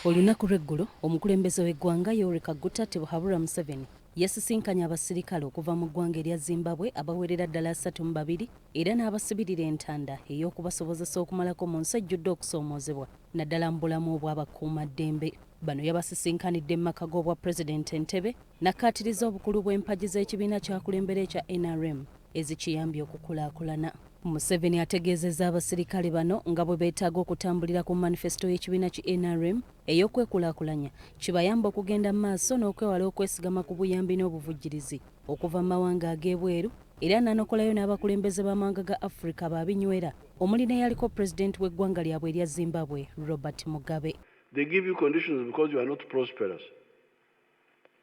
Olunaku lw'eggulo omukulembeze w'eggwanga Yoweri Kaguta Tebulhabulwa Museveni yasisinkanye abasirikale okuva mu ggwanga erya Zimbabwe abawerera ddala 32 era n'abasibirira entanda ey'okubasobozesa okumalako mu nsi ejjudde okusoomoozebwa naddala mu bulamu bw'abakuumaddembe. Bano yabasisinkanidde mu maka g'obwa Pulezidenti Entebbe n'akkaatiriza obukulu bw'empagi z'ekibiina ky'akulembera ekya NRM ezikiyambye okukulaakulana. Museveni ategeezezza abasirikale bano nga bwe beetaaga okutambulira ku manifesito y'ekibiina ki NRM ey'okwekulaakulanya kibayamba okugenda mu maaso n'okwewala okwesigama ku buyambi n'obuvujjirizi okuva mu mawanga ag'ebweru era n'anokolayo n'abakulembeze b'amawanga ga Africa baabinywera omuli n'eyaliko pulezidenti w'eggwanga lyabwe erya Zimbabwe Robert Mugabe. They give you conditions because you are not prosperous.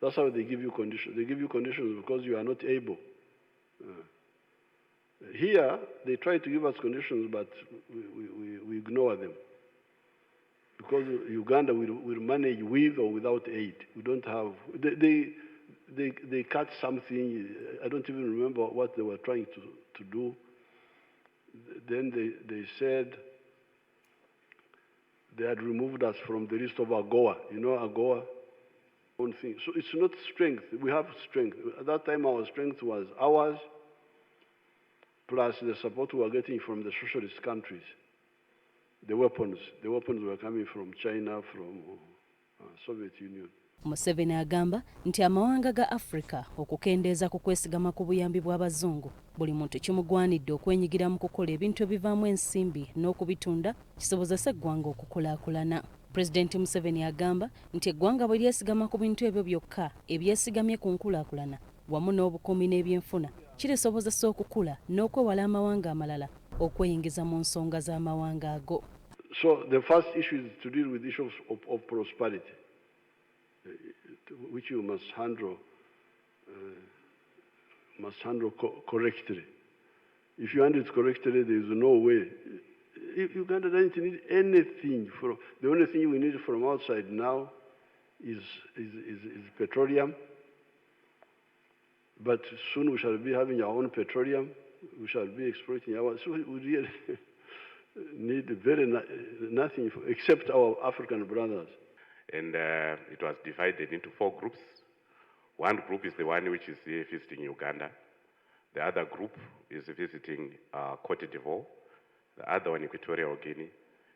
That's how they give you conditions. They give you conditions because you are not able. Here, they try to give us conditions, but we ignore them. Because Uganda will manage with or without aid. We don't have... They cut something. I don't even remember what they were trying to do. Then they said they had removed us from the list of AGOA. You know AGOA? One thing. So it's not strength. We have strength. At that time, our strength was ours, plus the support we were getting from the socialist countries. The weapons were coming from China, from Soviet Union. Museveni agamba nti amawanga ga Africa okukendeeza ku kwesigama ku buyambi bw'abazungu buli muntu kimugwanidde okwenyigira mu kukola ebintu ebivaamu ensimbi n'okubitunda kisobozese eggwanga okukulaakulana. Pulezidenti Museveni agamba nti eggwanga bwe lyesigama ku bintu ebyo byokka ebyesigamye ku nkulaakulana wamu n'obukuumi n'ebyenfuna kirisobozesa okukula n'okwewala amawanga amalala okweyingiza mu nsonga z'amawanga ago. So the first issue is to deal with issues of prosperity, which you must handle correctly. If you handle it correctly, there is no way. Uganda doesn't need anything. The only thing we need from outside now is petroleum. But soon we shall be having our own petroleum. We shall be exploiting our... So we really need nothing except our African brothers. And it was divided into 4 groups. One group is the one which is visiting Uganda. The other group is visiting Cote d'Ivoire. The other one Equatorial Guinea.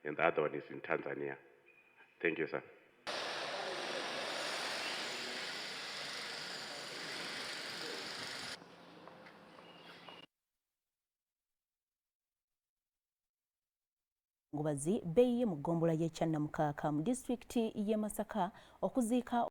And the other one is in Tanzania. Thank you, sir. Ngubazi beyi mu gombola y'e Kyannamukaka mu district y'e Masaka okuziika